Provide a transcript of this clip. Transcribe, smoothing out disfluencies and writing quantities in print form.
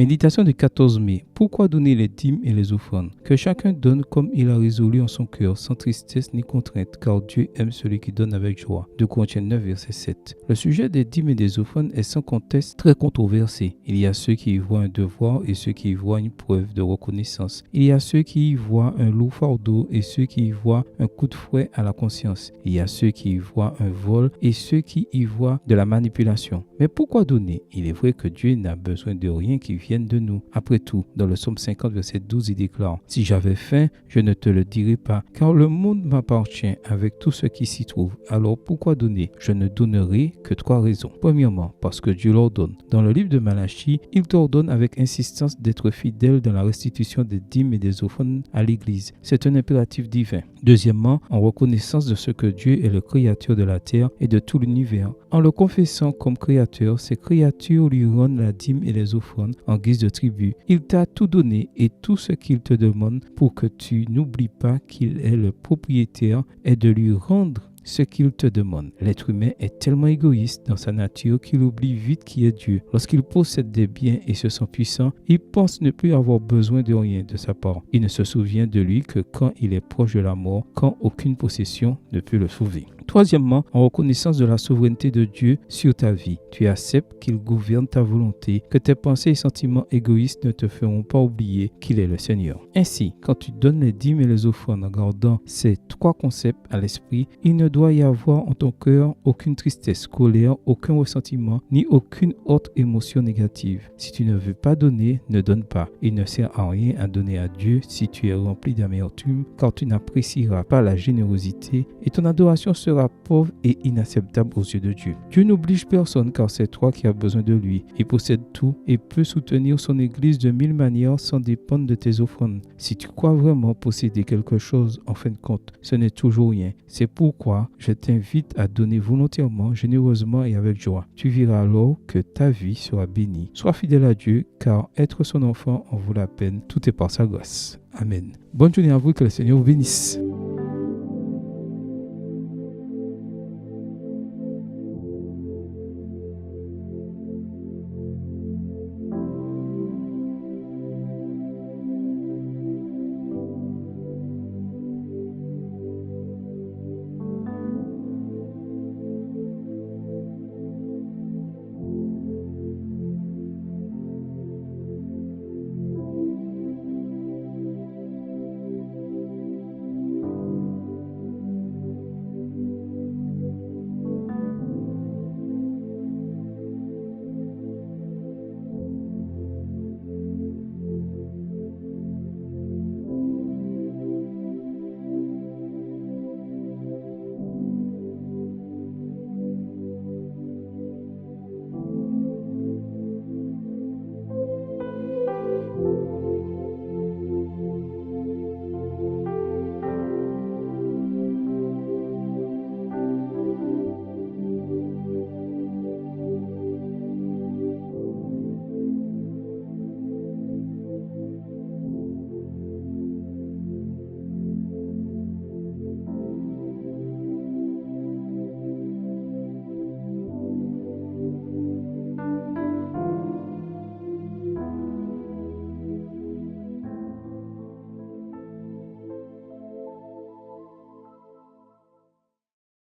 Méditation du 14 mai. Pourquoi donner les dîmes et les offrandes? Que chacun donne comme il a résolu en son cœur, sans tristesse ni contrainte, car Dieu aime celui qui donne avec joie. 2 Corinthiens 9, verset 7. Le sujet des dîmes et des offrandes est sans conteste très controversé. Il y a ceux qui y voient un devoir et ceux qui y voient une preuve de reconnaissance. Il y a ceux qui y voient un lourd fardeau et ceux qui y voient un coup de fouet à la conscience. Il y a ceux qui y voient un vol et ceux qui y voient de la manipulation. Mais pourquoi donner? Il est vrai que Dieu n'a besoin de rien qui vienne de nous. Après tout, dans le psaume 50, verset 12, il déclare: « Si j'avais faim, je ne te le dirais pas, car le monde m'appartient avec tout ce qui s'y trouve. Alors pourquoi donner? Je ne donnerai que 3 raisons. Premièrement, parce que Dieu l'ordonne. Dans le livre de Malachie, il t'ordonne avec insistance d'être fidèle dans la restitution des dîmes et des offrandes à l'Église. C'est un impératif divin. Deuxièmement, en reconnaissance de ce que Dieu est le créateur de la terre et de tout l'univers. En le confessant comme créateur, ces créatures lui rendent la dîme et les offrandes en guise de tribut. Il t'a tout donné et tout ce qu'il te demande pour que tu n'oublies pas qu'il est le propriétaire et de lui rendre ce qu'il te demande. L'être humain est tellement égoïste dans sa nature qu'il oublie vite qui est Dieu. Lorsqu'il possède des biens et se sent puissant, il pense ne plus avoir besoin de rien de sa part. Il ne se souvient de lui que quand il est proche de la mort, quand aucune possession ne peut le sauver. Troisièmement, en reconnaissance de la souveraineté de Dieu sur ta vie, tu acceptes qu'il gouverne ta volonté, que tes pensées et sentiments égoïstes ne te feront pas oublier qu'il est le Seigneur. Ainsi, quand tu donnes les dîmes et les offrandes en gardant ces 3 concepts à l'esprit, il ne doit y avoir en ton cœur aucune tristesse, colère, aucun ressentiment, ni aucune autre émotion négative. Si tu ne veux pas donner, ne donne pas. Il ne sert à rien à donner à Dieu si tu es rempli d'amertume, car tu n'apprécieras pas la générosité et ton adoration sera pauvre et inacceptable aux yeux de Dieu. Dieu n'oblige personne, car c'est toi qui as besoin de lui. Il possède tout et peut soutenir son Église de 1000 manières sans dépendre de tes offrandes. Si tu crois vraiment posséder quelque chose, en fin de compte, ce n'est toujours rien. C'est pourquoi je t'invite à donner volontairement, généreusement et avec joie. Tu verras alors que ta vie sera bénie. Sois fidèle à Dieu, car être son enfant en vaut la peine. Tout est par sa grâce. Amen. Bonne journée à vous, que le Seigneur vous bénisse.